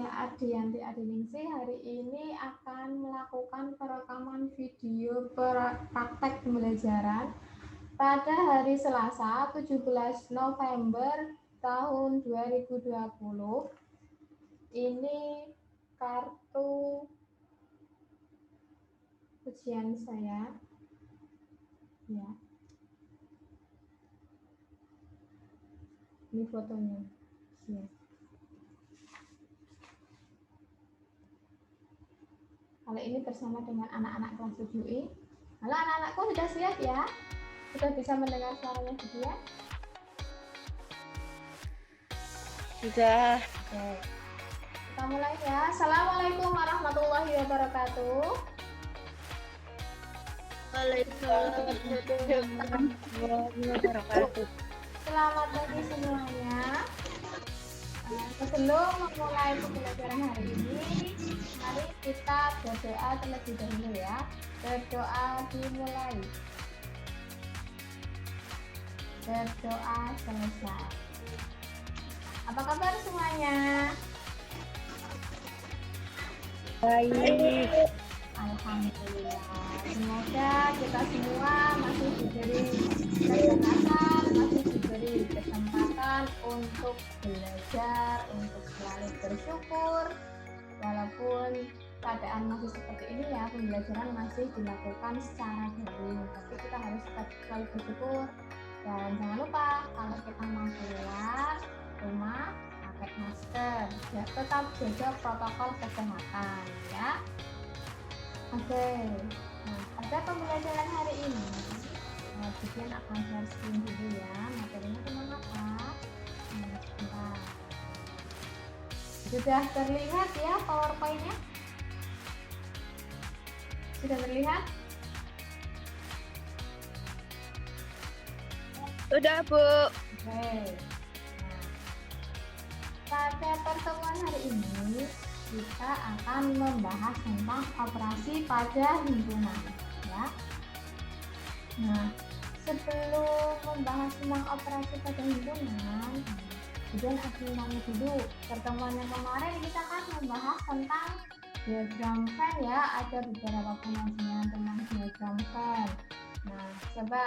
Saya Adianti Adiningsih hari ini akan melakukan perekaman video praktek pembelajaran pada hari Selasa 17 November tahun 2020. Ini kartu ujian saya. Ya. Ini fotonya. Ya. Kali ini bersama dengan anak-anak kelas 7I. Halo anak-anakku, sudah siap ya? Sudah bisa mendengar suaranya ya? Sudah. Oke. Kita mulai ya. Assalamualaikum warahmatullahi wabarakatuh. Waalaikumsalam warahmatullahi wabarakatuh. Selamat pagi semuanya. Sebelum memulai pembelajaran hari ini, mari kita berdoa terlebih dahulu ya. Berdoa dimulai. Berdoa selesai. Apa kabar semuanya? Baik. Alhamdulillah. Semoga kita semua masih diberi kesempatan, masih diberi kesempatan untuk belajar, untuk selalu bersyukur. Walaupun keadaan masih seperti ini ya, pembelajaran masih dilakukan secara daring. Tapi kita harus tetap selalu bersyukur. Dan jangan lupa kalau kita mau keluar rumah pakai masker, ya, tetap jaga protokol kesehatan ya. Oke, nah pada pembelajaran hari ini Bikin akan share screen dulu ya. Materinya tentang apa? Sebentar. Sudah terlihat ya PowerPoint-nya? Sudah terlihat? Sudah, Bu. Oke. Nah, pada pertemuan hari ini kita akan membahas tentang operasi pada himpunan ya. Nah, sebelum membahas tentang operasi pada himpunan, kemudian ulangi dulu. Pertemuan yang kemarin kita kan membahas tentang diagram Venn ya, ada beberapa pengajian tentang diagram Venn. Nah, coba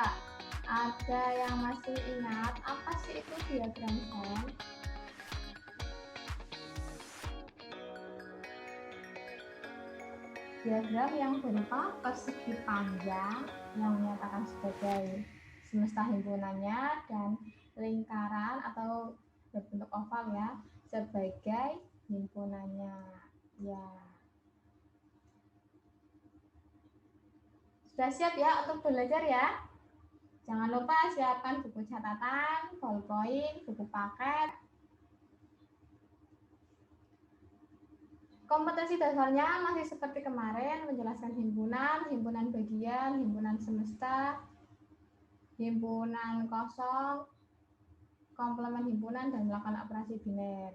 ada yang masih ingat apa sih itu diagram Venn? Diagram yang berupa persegi panjang yang menyatakan sebagai semesta himpunannya dan lingkaran atau berbentuk oval ya sebagai himpunannya ya. Sudah siap ya untuk belajar ya? Jangan lupa siapkan buku catatan, ballpoint, buku paket. Kompetensi dasarnya masih seperti kemarin, menjelaskan himpunan, himpunan bagian, himpunan semesta, himpunan kosong, komplement himpunan, dan melakukan operasi biner.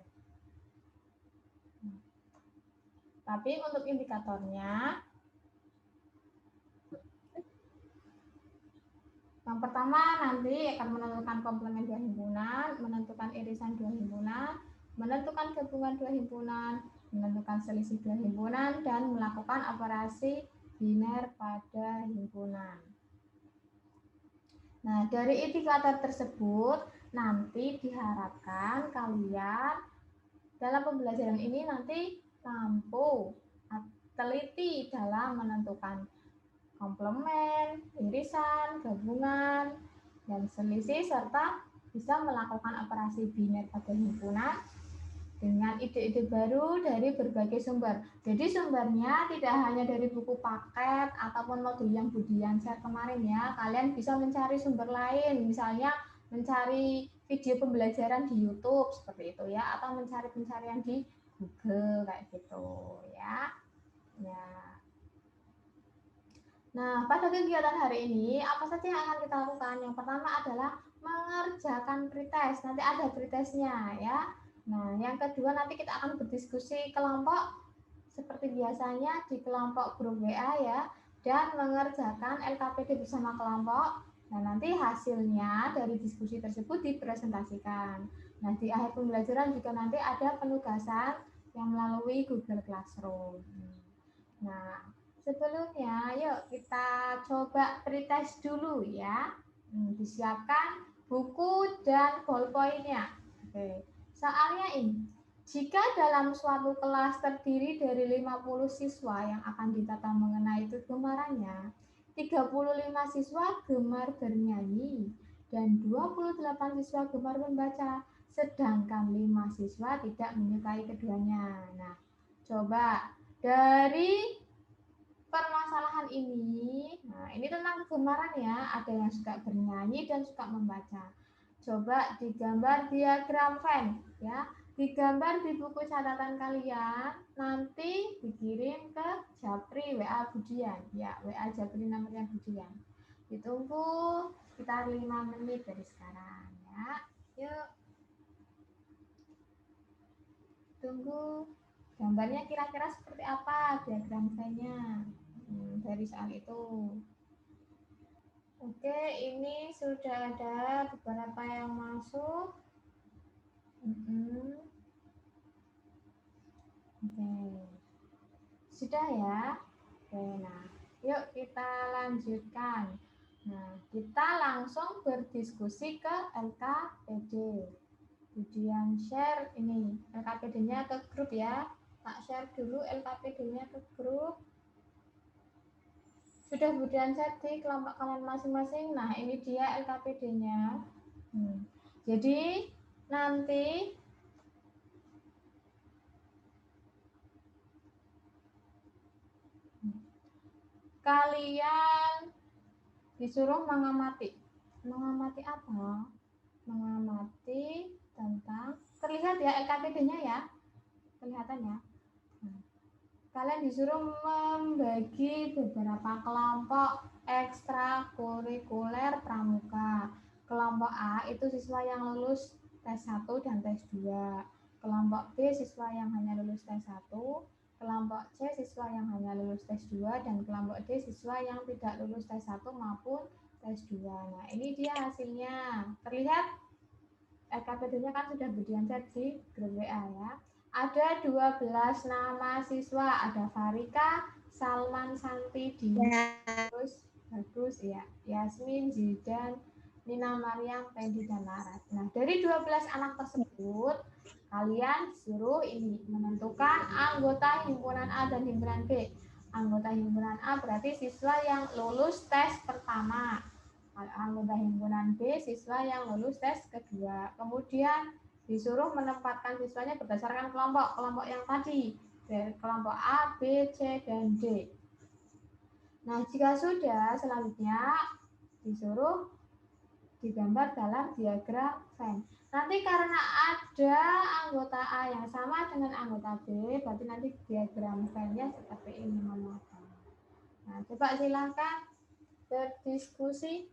Tapi untuk indikatornya, yang pertama nanti akan menentukan komplement dua himpunan, menentukan irisan dua himpunan, menentukan gabungan dua himpunan, menentukan selisih dua himpunan, dan melakukan operasi biner pada himpunan. Nah, dari indikator tersebut nanti diharapkan kalian dalam pembelajaran ini nanti mampu teliti dalam menentukan komplement, irisan, gabungan, dan selisih, serta bisa melakukan operasi biner pada himpunan dengan ide-ide baru dari berbagai sumber. Jadi sumbernya tidak hanya dari buku paket ataupun modul yang Budian share kemarin ya. Kalian bisa mencari sumber lain, misalnya mencari video pembelajaran di YouTube seperti itu ya, atau mencari pencarian di Google kayak gitu ya. Ya. Nah, pada kegiatan hari ini apa saja yang akan kita lakukan? Yang pertama adalah mengerjakan pretest. Nanti ada pretestnya ya. Nah, yang kedua nanti kita akan berdiskusi kelompok seperti biasanya di kelompok grup WA ya, dan mengerjakan LKPD bersama kelompok. Nah, nanti hasilnya dari diskusi tersebut dipresentasikan. Nah, di akhir pembelajaran juga nanti ada penugasan yang melalui Google Classroom. Nah, sebelumnya yuk kita coba pretest dulu ya. Disiapkan buku dan ballpoint-nya. Oke. Soalnya ini, jika dalam suatu kelas terdiri dari 50 siswa yang akan ditata mengenai kegemarannya, 35 siswa gemar bernyanyi dan 28 siswa gemar membaca, sedangkan 5 siswa tidak menyukai keduanya. Nah, coba dari permasalahan ini, nah ini tentang kegemaran ya, ada yang suka bernyanyi dan suka membaca. Coba digambar diagram Venn ya, digambar di buku catatan kalian, nanti dikirim ke Japri WA Budian ya, WA Japri namanya Budian. Ditunggu sekitar 5 menit dari sekarang ya. Yuk. Tunggu. Gambarnya kira-kira seperti apa diagram Venn-nya dari soal itu. Oke, ini sudah ada beberapa yang masuk. Oke, sudah ya. Oke, nah, yuk kita lanjutkan. Nah, kita langsung berdiskusi ke LKPD. Kemudian share ini LKPD-nya ke grup ya. Tak share dulu LKPD-nya ke grup. Sudah kemudian chat di kelompok kalian masing-masing. Nah, ini dia LKPD-nya. Jadi nanti kalian disuruh mengamati. Mengamati apa? Mengamati tentang, terlihat ya LKPD-nya ya. Kelihatan ya. Kalian disuruh membagi beberapa kelompok ekstrakurikuler pramuka. Kelompok A itu siswa yang lulus tes 1 dan tes 2. Kelompok B siswa yang hanya lulus tes 1. Kelompok C siswa yang hanya lulus tes 2. Dan kelompok D siswa yang tidak lulus tes 1 maupun tes 2. Nah, ini dia hasilnya. Terlihat LKPD-nya kan sudah Budian chat di grup WA ya. Ada 12 nama siswa, ada Farika, Salman, Santi, Dina, Bagus ya, Yasmin, Zidan, Nina Maryam, Fendi, dan Laras. Nah, dari 12 anak tersebut, kalian suruh ini menentukan anggota himpunan A dan himpunan B. Anggota himpunan A berarti siswa yang lulus tes pertama. Anggota himpunan B siswa yang lulus tes kedua. Kemudian disuruh menempatkan siswanya berdasarkan kelompok yang tadi, dari kelompok A, B, C, dan D. Nah, jika sudah, selanjutnya disuruh digambar dalam diagram Venn. Nanti karena ada anggota A yang sama dengan anggota B, berarti nanti diagram Venn-nya seperti ini. Nah, coba silakan berdiskusi.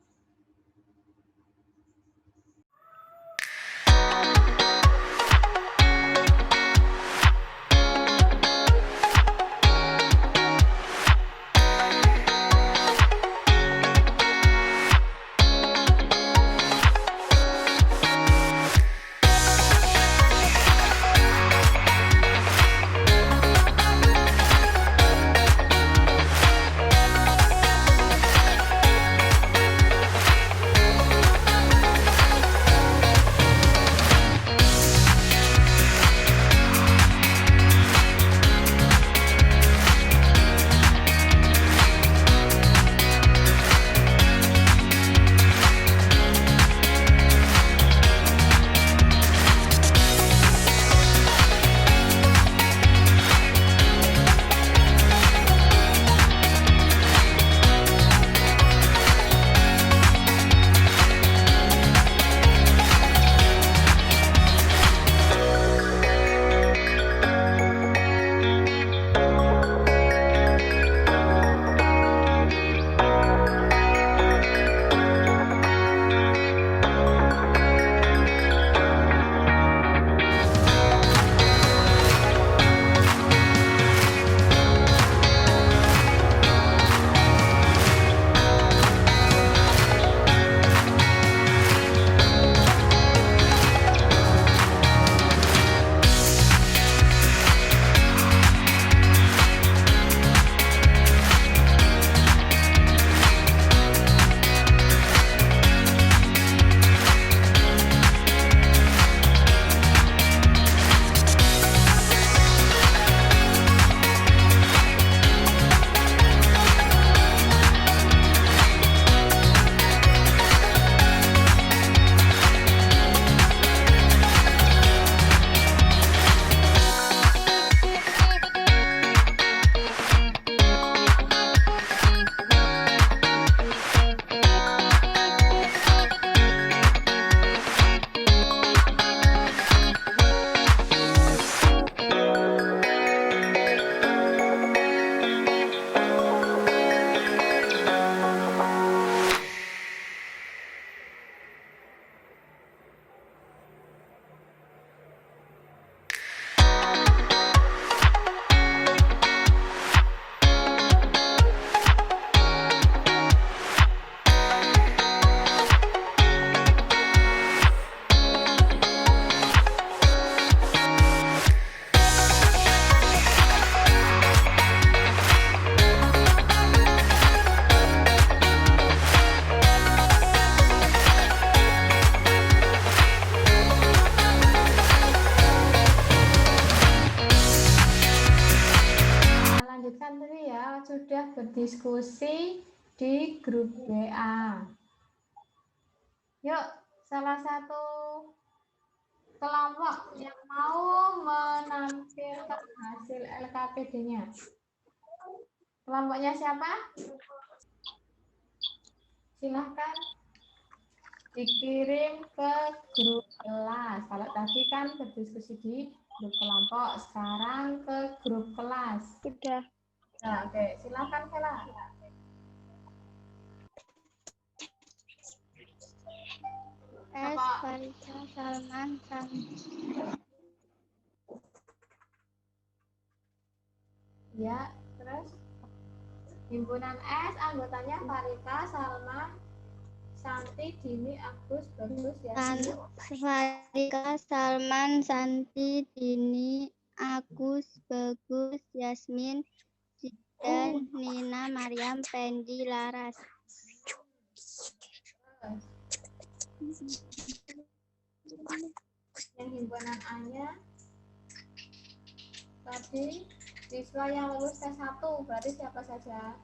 berdiskusi di grup WA. Yuk, salah satu kelompok yang mau menampilkan hasil LKPD-nya. Kelompoknya siapa? Silahkan dikirim ke grup kelas. Kalau tadi kan berdiskusi di grup kelompok, sekarang ke grup kelas. Sudah. Nah, oke, silahkan Vela. Farika, Salman, Ya, terus himpunan S anggotanya Farika, Salma, Santi, Dini, Agus, Bagus, Yasmin. Farika, Salman, Santi, Dini, Agus, Bagus, Yasmin, Zidan, Nina, Mariam, Pendi, Laras. Yang himpunan A-nya tadi siswa yang lulus tes 1 berarti siapa saja?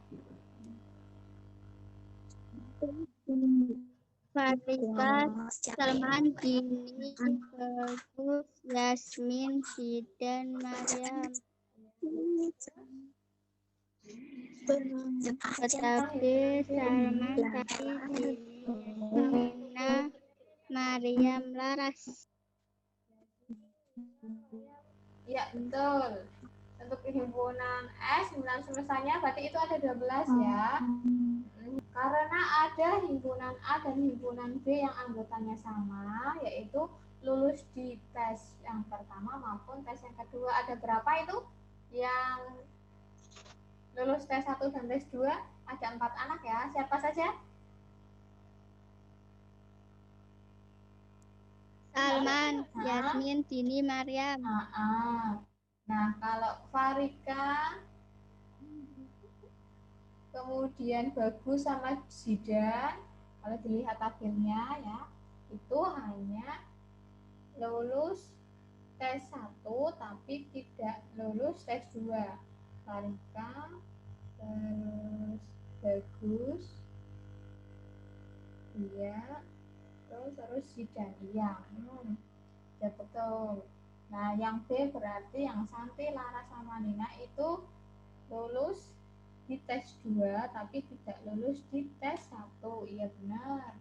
Farika, Salman, Dini, Bagus, Yasmin, Zidan, Mariam. Tetapi Salman, Santi, Dini, Nina, Mariam, Laras. Iya, betul. Untuk himpunan S, himpunan semestanya berarti itu ada 12 ya. Karena ada himpunan A dan himpunan B yang anggotanya sama, yaitu lulus di tes yang pertama maupun tes yang kedua. Ada berapa itu? Yang lulus tes 1 dan tes 2 ada 4 anak ya. Siapa saja? Salman, Yasmin, Dini, Mariam. Nah, kalau Farika, kemudian Bagus sama Zidan, kalau dilihat akhirnya ya, itu hanya lulus tes 1 tapi tidak lulus tes 2. Farika, terus Bagus, iya, terus Zidan, iya, ya betul. Nah, yang B berarti yang Santi, Lara sama Nina itu lulus di tes 2 tapi tidak lulus di tes 1. Iya benar.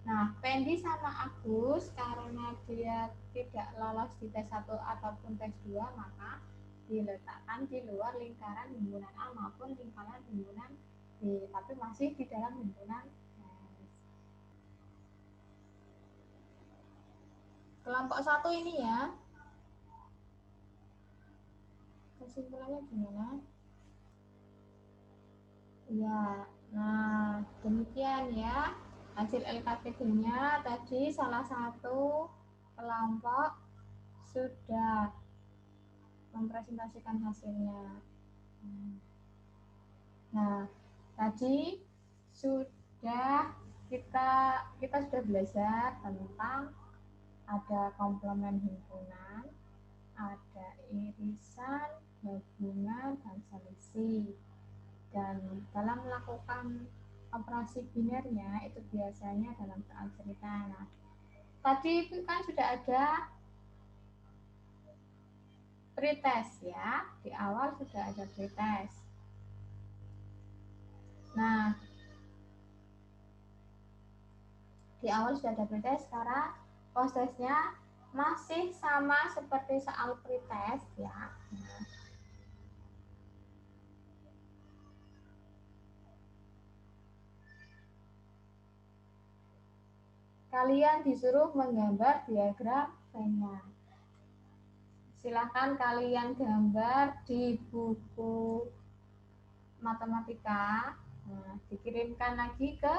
Nah, Pendi sama Agus karena dia tidak lolos di tes 1 ataupun tes 2 maka diletakkan di luar lingkaran himpunan A maupun lingkaran himpunan B, tapi masih di dalam himpunan S. Kelompok 1 ini ya. Kesimpulannya gimana? Ya, nah demikian ya hasil LKPD-nya tadi salah satu kelompok sudah mempresentasikan hasilnya. Nah, tadi sudah kita sudah belajar tentang ada komplement himpunan, ada irisan, gabungan, dan selisih. Dan dalam melakukan operasi binernya itu biasanya dalam soal cerita. Nah, tadi itu kan sudah ada pretest ya, di awal sudah ada pretest. Nah, di awal sudah ada pretest, sekarang prosesnya masih sama seperti soal pretest ya. Kalian disuruh menggambar diagram Venn. Silahkan kalian gambar di buku matematika. Nah, dikirimkan lagi ke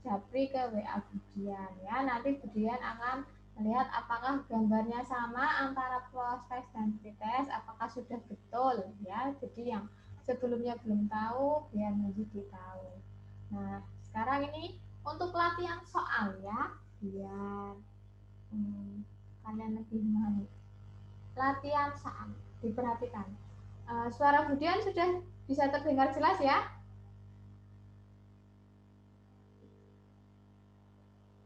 Japri ke WA Budian ya. Nanti Budian akan melihat apakah gambarnya sama antara proses dan pretest, apakah sudah betul ya. Jadi yang sebelumnya belum tahu biar menjadi tahu. Nah, sekarang ini untuk latihan soal ya, biar kalian lebih memahami. Latihan soal, diperhatikan. Suara Budian sudah bisa terdengar jelas ya?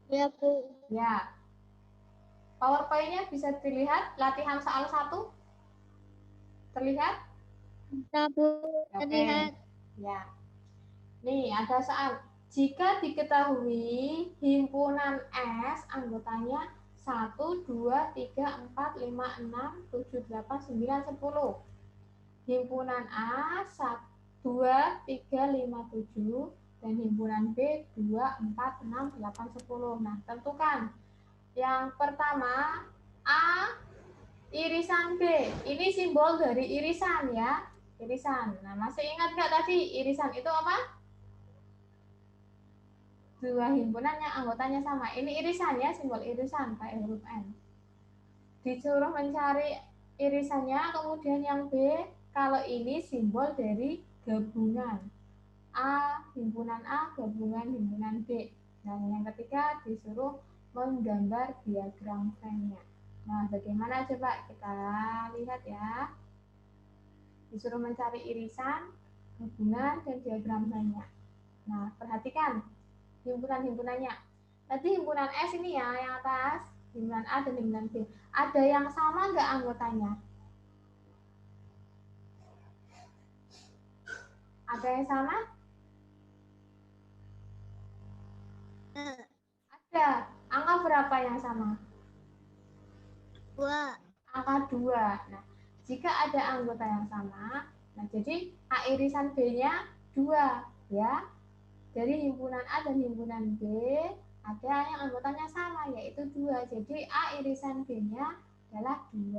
Ya, Bu. Ya. PowerPoint-nya bisa dilihat latihan soal 1. Terlihat? Bisa, Bu. Oke. Terlihat. Ya. Nih, ada soal. Jika diketahui himpunan S anggotanya 1, 2, 3, 4, 5, 6, 7, 8, 9, 10. Himpunan A 1, 2, 3, 5, 7 dan himpunan B 2, 4, 6, 8, 10. Nah, tentukan. Yang pertama A irisan B. Ini simbol dari irisan ya. Irisan. Nah, masih ingat nggak tadi irisan itu apa? Dua himpunan yang anggotanya sama. Ini irisan ya, simbol irisan kayak huruf N. Disuruh mencari irisannya, kemudian yang B, kalau ini simbol dari gabungan. A, himpunan A, gabungan himpunan B. Dan yang ketiga disuruh menggambar diagram Venn-nya. Nah, bagaimana coba kita lihat ya. Disuruh mencari irisan, hubungan, dan diagram Venn-nya. Nah, perhatikan himpunan-himpunannya. Tadi himpunan S ini ya, yang atas, himpunan A dan himpunan B. Ada yang sama nggak anggotanya? Ada yang sama? Ada. Angka berapa yang sama? 2. Angka 2. Nah, jika ada anggota yang sama, nah jadi A irisan B-nya 2 ya. Dari himpunan A dan himpunan B ada yang anggotanya sama yaitu 2. Jadi A irisan B-nya adalah 2.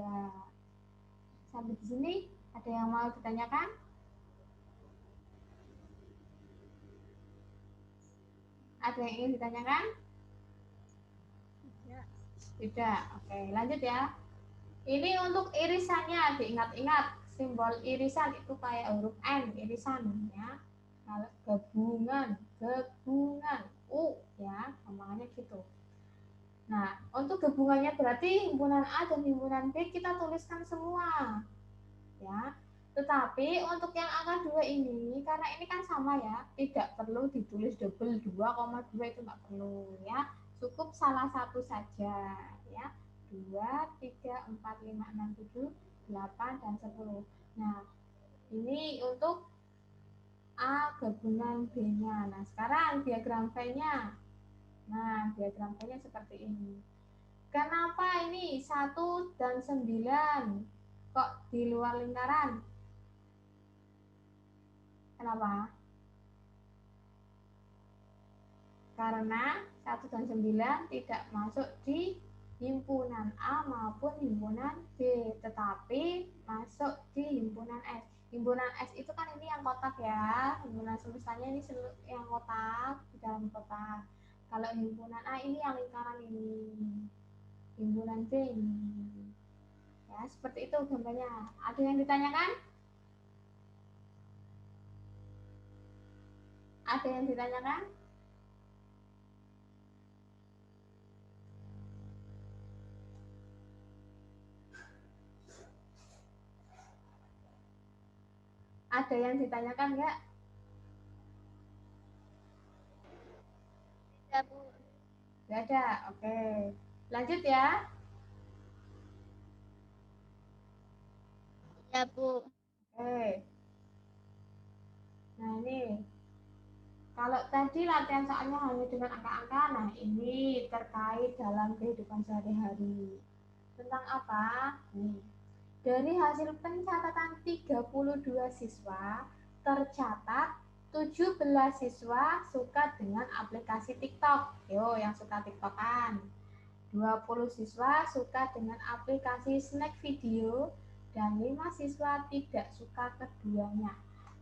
Sampai di sini ada yang mau ditanyakan? Ada yang ingin ditanyakan? Tidak. Oke, lanjut ya. Ini untuk irisannya diingat-ingat. Simbol irisan itu kayak huruf N, irisan ya. Kalau gabungan, gabungan U ya, gampangnya gitu. Nah, untuk gabungannya berarti himpunan A dan himpunan B kita tuliskan semua. Ya. Tetapi untuk yang angka 2 ini, karena ini kan sama ya, tidak perlu ditulis double 2,2 itu nggak perlu ya. Cukup salah satu saja ya. 2, 3, 4, 5, 6, 7, 8, dan 10. Nah, ini untuk A gabungan B-nya. Nah, sekarang diagram V-nya. Nah, diagram V-nya seperti ini. Kenapa ini 1 dan 9 kok di luar lingkaran? Kenapa? Karena 1 dan 9 tidak masuk di himpunan A maupun himpunan B, tetapi masuk di himpunan S. Himpunan S itu kan ini yang kotak ya, himpunan semestanya ini yang kotak, di dalam kotak. Kalau himpunan A ini yang lingkaran ini, himpunan B ini. Ya, seperti itu gambarnya. Ada yang ditanyakan? Ada yang ditanyakan? Ada yang ditanyakan nggak? Tidak, Bu. Nggak ada. Oke. Lanjut ya. Ya, Bu. Oke. Nah, ini kalau tadi latihan soalnya hanya dengan angka-angka, nah ini terkait dalam kehidupan sehari-hari. Tentang apa? Nih, dari hasil pencatatan 32 siswa, tercatat 17 siswa suka dengan aplikasi TikTok. Yo, yang suka TikTokan. 20 siswa suka dengan aplikasi snack video dan 5 siswa tidak suka keduanya.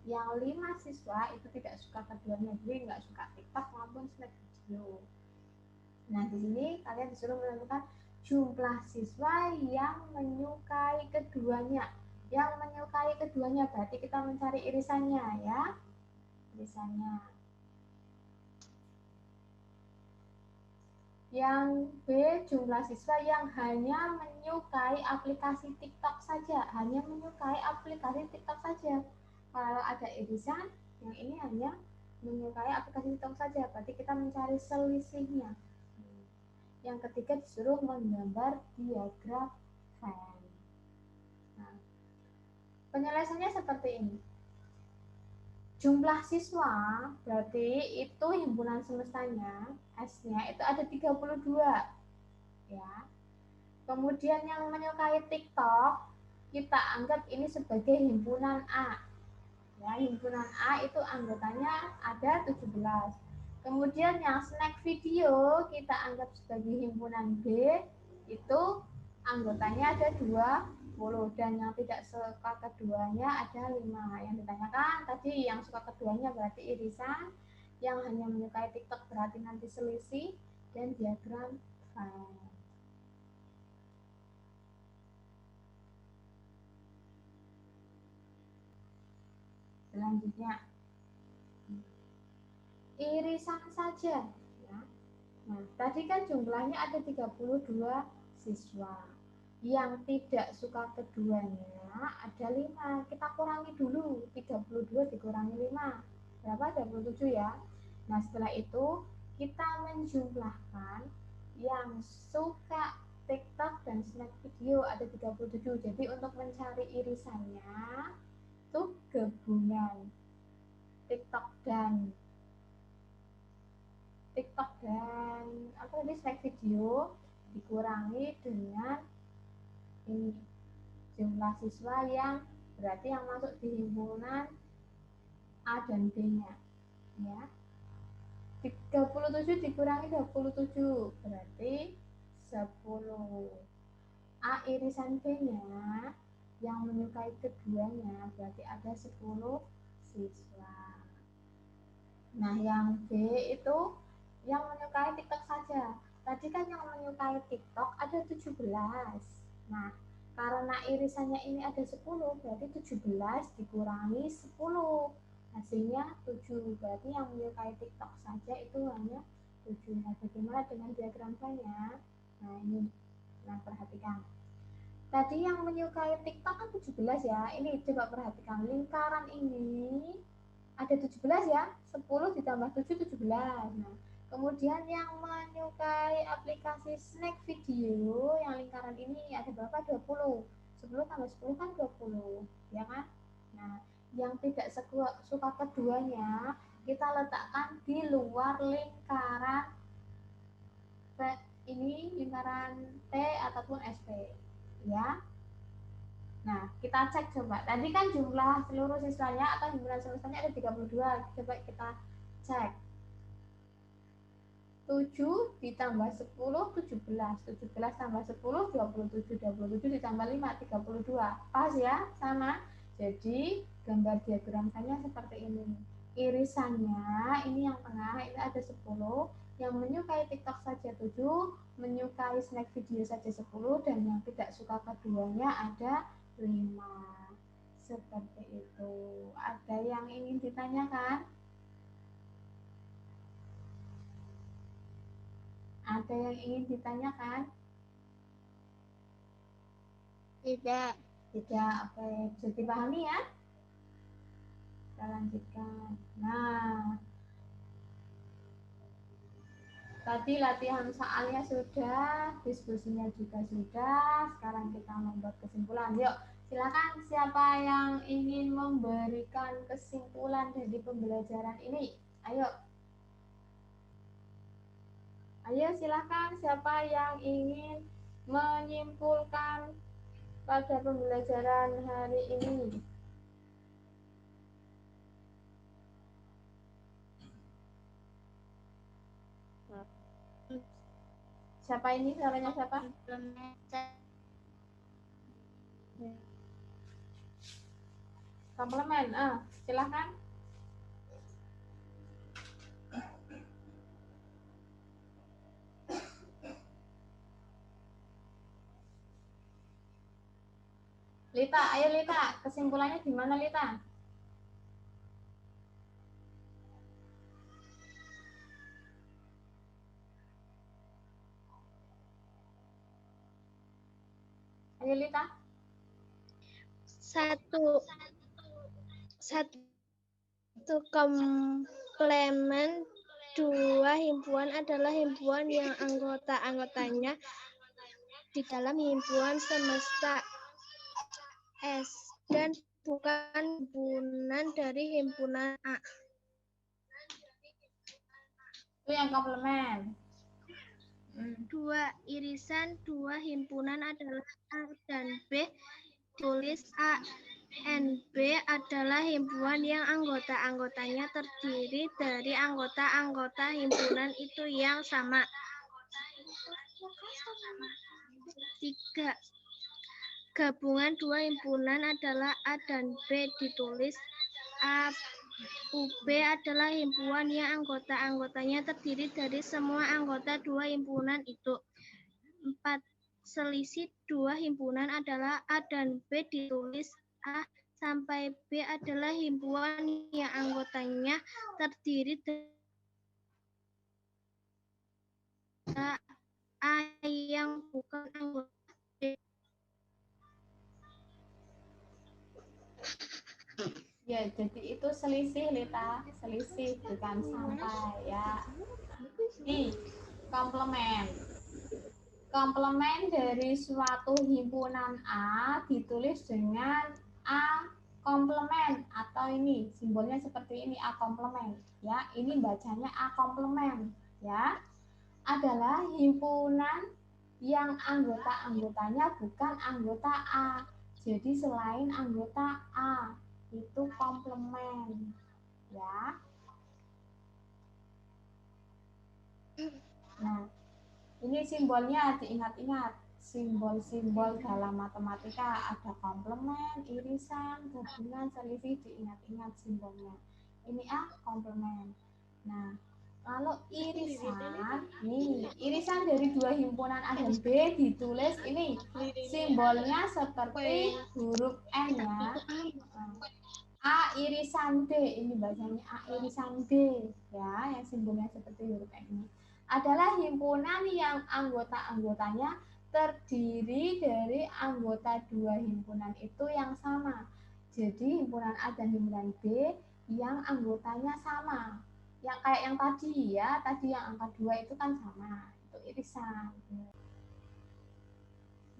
Yang 5 siswa itu tidak suka keduanya, jadi nggak suka TikTok maupun snack video. Nah, di sini kalian disuruh menentukan jumlah siswa yang menyukai keduanya. Yang menyukai keduanya berarti kita mencari irisannya ya. Irisannya. Yang B, jumlah siswa yang hanya menyukai aplikasi TikTok saja, hanya menyukai aplikasi TikTok saja. Kalau ada irisan, yang ini hanya menyukai aplikasi TikTok saja, berarti kita mencari selisihnya. yang ketiga disuruh menggambar diagram Venn. Nah, penyelesaiannya seperti ini. Jumlah siswa berarti itu himpunan semestanya, S-nya itu ada 32. Ya. Kemudian yang menyukai TikTok, kita anggap ini sebagai himpunan A. Ya, himpunan A itu anggotanya ada 17. Kemudian yang snack video kita anggap sebagai himpunan B, itu anggotanya ada 20 dan yang tidak suka keduanya ada 5. Yang ditanyakan tadi yang suka keduanya berarti irisan, yang hanya menyukai TikTok berarti nanti selisih, dan diagram Venn. Selanjutnya, irisan saja. Ya. Nah, tadi kan jumlahnya ada 32 siswa. Yang tidak suka keduanya ada 5. Kita kurangi dulu, 32 dikurangi 5. Berapa? 27 ya. Nah, setelah itu kita menjumlahkan yang suka TikTok dan snack video ada 37. Jadi untuk mencari irisannya itu gabungan TikTok dan apa tadi snack video dikurangi dengan ini jumlah siswa yang berarti yang masuk di himpunan A dan B-nya ya. 37 dikurangi 27 berarti 10. A irisan B-nya yang menyukai keduanya berarti ada 10 siswa. Nah, yang B itu yang menyukai TikTok saja. Tadi kan yang menyukai TikTok ada 17. Nah, karena irisannya ini ada 10, berarti 17 dikurangi 10. Hasilnya 7. Berarti yang menyukai TikTok saja itu hanya 7. Nah, bagaimana dengan diagram Venn-nya? Nah, ini. Nah, perhatikan. Tadi yang menyukai TikTok kan 17 ya. Ini coba perhatikan. Lingkaran ini ada 17 ya. 10 ditambah 7, 17. Nah, kemudian yang menyukai aplikasi snack video, yang lingkaran ini ada berapa? 20. 10 tambah 10 kan 20. Ya kan? Nah, yang tidak suka keduanya, kita letakkan di luar lingkaran ini, lingkaran T ataupun SP. Ya. Nah, kita cek coba. Tadi kan jumlah seluruh siswanya atau himpunan semestanya ada 32. Coba kita cek. 7 ditambah 10, 17. 17 tambah 10, 27. 27 ditambah 5, 32. Pas ya? Sama. Jadi, gambar diagram Venn-nya seperti ini. Irisannya, ini yang tengah, ini ada 10. Yang menyukai TikTok saja 7, menyukai snack video saja 10, dan yang tidak suka keduanya ada 5. Seperti itu. Ada yang ingin ditanyakan? Ada yang ingin ditanyakan? Tidak. Tidak. Oke, bisa dipahami ya? Kita lanjutkan. Nah, tadi latihan soalnya sudah, diskusinya juga sudah. Sekarang kita membuat kesimpulan. Yuk, silakan siapa yang ingin memberikan kesimpulan dari pembelajaran ini? Ayo. Ayo silakan siapa yang ingin menyimpulkan pada pembelajaran hari ini. Siapa ini? Suaranya siapa? Komplemen. Silakan. Lita, ayo Lita, kesimpulannya gimana Lita? Ayo Lita. Satu komplement Dua himpunan adalah himpunan yang anggotanya di dalam himpunan semesta S dan bukan himpunan dari himpunan A. Itu yang komplement. Dua irisan dua himpunan adalah A dan B. Tulis A and B adalah himpunan yang anggota-anggotanya terdiri dari anggota-anggota himpunan itu yang sama. 3. Gabungan dua himpunan adalah A dan B. Ditulis A. UB adalah himpunan yang anggota-anggotanya terdiri dari semua anggota dua himpunan itu. 4. Selisih dua himpunan adalah A dan B. Ditulis A sampai B adalah himpunan yang anggotanya terdiri dari A yang bukan anggota B. Ya, jadi itu selisih, Lita. Selisih, bukan sampai, ya. Nih, komplement. Komplement dari suatu himpunan A ditulis dengan A komplement atau ini simbolnya seperti ini A komplement, ya. Ini bacanya A komplement, ya. Adalah himpunan yang anggota-anggotanya bukan anggota A. Jadi selain anggota A itu komplement, ya. Nah, ini simbolnya diingat-ingat. Simbol-simbol dalam matematika ada komplement, irisan, gabungan, selisih, diingat-ingat simbolnya. Ini A komplement. Nah, kalau irisan, nih, irisan dari dua himpunan A dan B ditulis ini simbolnya seperti huruf N, ya. A irisan D, ini bacanya A irisan D, ya, yang simbolnya seperti huruf N ini. Adalah himpunan yang anggota-anggotanya terdiri dari anggota dua himpunan itu yang sama. Jadi himpunan A dan himpunan B yang anggotanya sama. Yang kayak yang tadi, ya, tadi yang angka 2 itu kan sama. Itu irisan.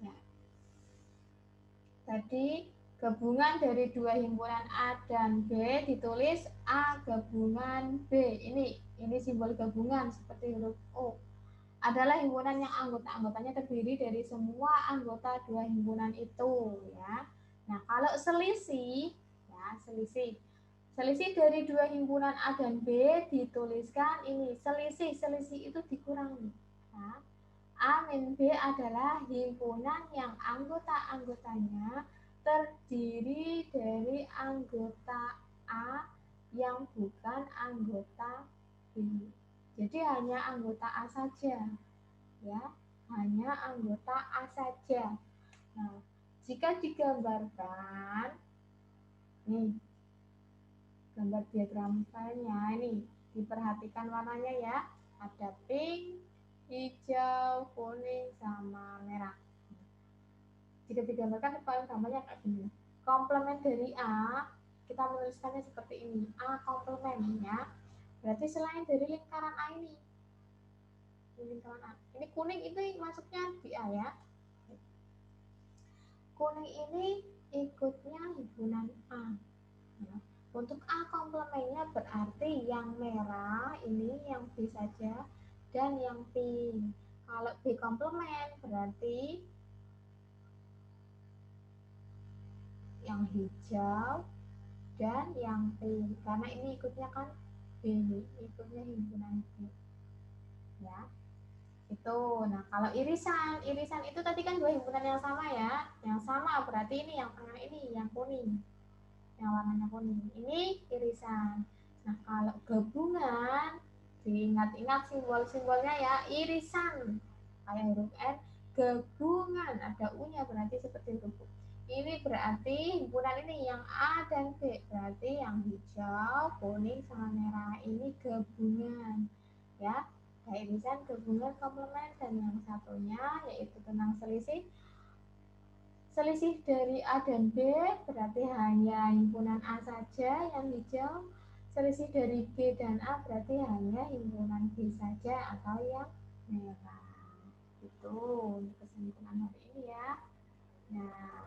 Ya. Tadi gabungan dari dua himpunan A dan B ditulis A gabungan B. Ini simbol gabungan seperti huruf O. Adalah himpunan yang anggota-anggotanya terdiri dari semua anggota dua himpunan itu, ya. Nah, kalau selisih, ya, selisih dari dua himpunan A dan B dituliskan ini selisih itu dikurangi, ya. A min B adalah himpunan yang anggota-anggotanya terdiri dari anggota A yang bukan anggota B. Jadi hanya anggota A saja, ya, hanya anggota A saja. Nah, jika digambarkan, nih, gambar diagram filenya ini, diperhatikan warnanya, ya, ada pink, hijau, kuning, sama merah. Jika digambarkan paling gampangnya kayak gini. Komplement dari A, kita menuliskannya seperti ini. A komplement, ya. Berarti selain dari lingkaran A ini. Lingkaran A. Ini kuning itu masuknya di A, ya. Kuning ini ikutnya himpunan A. Nah, untuk A komplementnya berarti yang merah ini yang B saja dan yang pink. Kalau B komplement berarti yang hijau dan yang pink, karena ini ikutnya kan B, ikutnya himpunan B, ya. Itu. Nah, kalau irisan itu tadi kan dua himpunan yang sama, ya. Yang sama berarti ini yang tengah ini yang kuning, yang warnanya kuning, ini irisan. Nah, kalau gabungan diingat-ingat simbol-simbolnya, ya. Irisan kayak huruf N, gabungan ada U-nya berarti seperti huruf U. Ini berarti himpunan ini yang A dan B, berarti yang hijau, kuning, sama merah ini gabungan, ya. Irisan, gabungan, komplement, dan yang satunya yaitu tentang selisih. Selisih dari A dan B berarti hanya himpunan A saja yang hijau. selisih dari B dan A berarti hanya himpunan B saja atau yang merah. Itu untuk kesimpulan hari ini ya. Nah,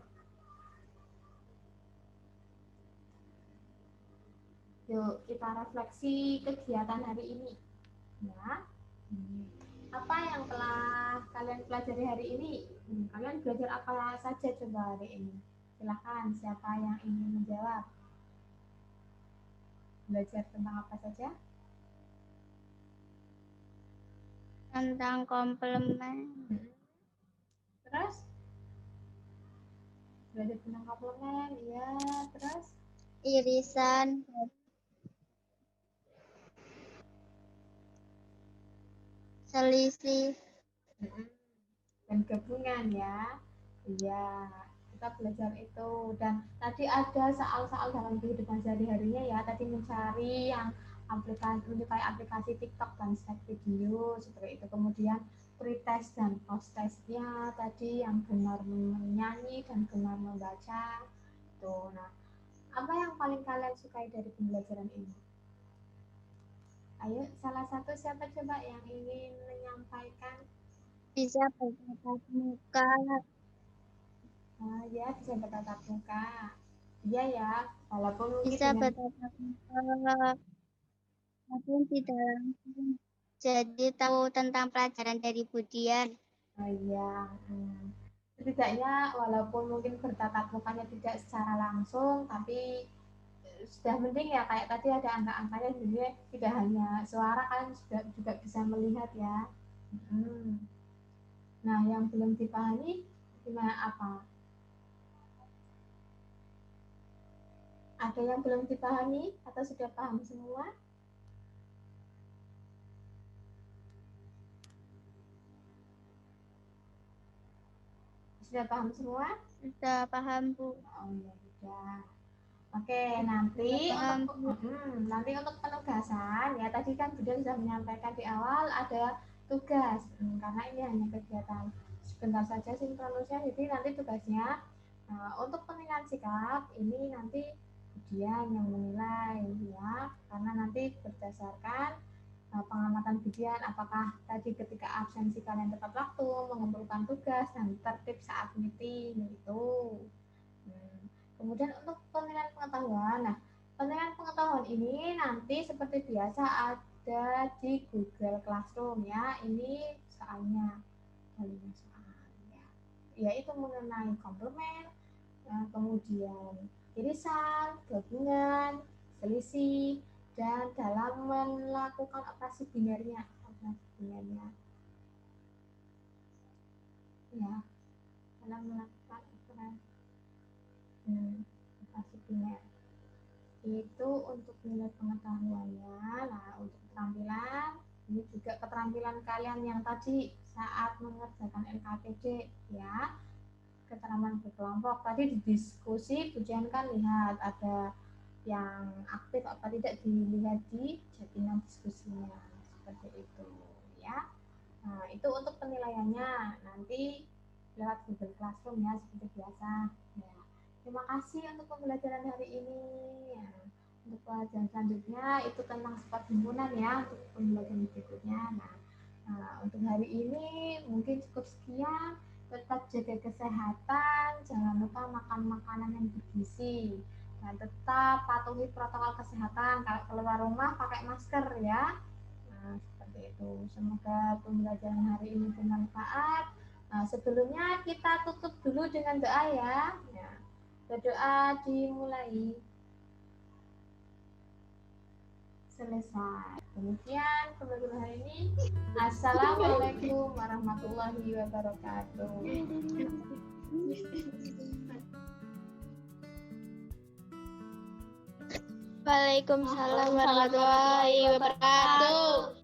yuk kita refleksi kegiatan hari ini. Ya. Apa yang telah kalian pelajari hari ini? Kalian belajar apa saja coba hari ini? Silakan, siapa yang ingin menjawab? Belajar tentang apa saja? Tentang komplement. Terus? Belajar tentang komplement, ya. Terus? Irisan. Selisih. Dan gabungan ya. Iya, kita belajar itu. Dan tadi ada soal-soal dalam kehidupan sehari-harinya ya. Tadi mencari yang menyukai aplikasi TikTok dan snack video seperti itu. Kemudian pretest dan post-testnya tadi yang benar menyanyi dan benar membaca. Tuh, nah, apa yang paling kalian sukai dari pembelajaran ini? Ayo, salah satu siapa coba yang ingin menyampaikan? Bisa bertatap muka. Ya, bisa bertatap muka. Iya ya, walaupun mungkin Bisa dengan bertatap muka. Walaupun tidak langsung. Jadi tahu tentang pelajaran dari Budian. iya, setidaknya walaupun mungkin bertatap mukanya tidak secara langsung, tapi sudah mending ya kayak tadi ada angka-angkanya jadi tidak hanya suara kalian sudah juga bisa melihat ya. Nah, yang belum dipahami gimana apa? Ada yang belum dipahami atau sudah paham semua? Sudah paham semua? Sudah paham, Bu. Oh ya sudah. Oke, nanti nanti untuk penugasan ya tadi kan sudah menyampaikan di awal ada tugas karena ini hanya kegiatan sebentar saja sinkronusnya jadi nanti tugasnya untuk penilaian sikap ini nanti Budian yang menilai ya karena nanti berdasarkan pengamatan Budian apakah tadi ketika absensi kalian tepat waktu mengumpulkan tugas dan tertib saat meeting gitu. Kemudian untuk penilaian pengetahuan, nah penilaian pengetahuan ini nanti seperti biasa ada di Google Classroom ya. Ini soalnya kalian soal ya, yaitu mengenai komplement, kemudian irisan, gabungan, selisih, dan dalam melakukan operasi binarnya, ya, dalam melakukan operasi biner itu untuk nilai pengetahuannya. Nah, untuk keterampilan ini juga keterampilan kalian yang tadi saat mengerjakan LKPD ya, keterampilan berkelompok tadi di diskusi Budian kan lihat ada yang aktif apa tidak dilihat di jadinya diskusinya seperti itu ya. Nah, itu untuk penilaiannya nanti lewat Google Classroom ya seperti biasa ya. Terima kasih untuk pembelajaran hari ini. Ya, untuk pelajaran selanjutnya itu tentang sifat himpunan ya untuk pembelajaran berikutnya. Untuk hari ini mungkin cukup sekian. Tetap jaga kesehatan, jangan lupa makan makanan yang bergizi, dan tetap patuhi protokol kesehatan. Kalau keluar rumah pakai masker ya. Nah, seperti itu. Semoga pembelajaran hari ini bermanfaat. Nah, sebelumnya kita tutup dulu dengan doa ya. Berdoa dimulai. Selesai. Demikian pembelajaran hari ini. Assalamualaikum warahmatullahi wabarakatuh. Waalaikumsalam warahmatullahi wabarakatuh.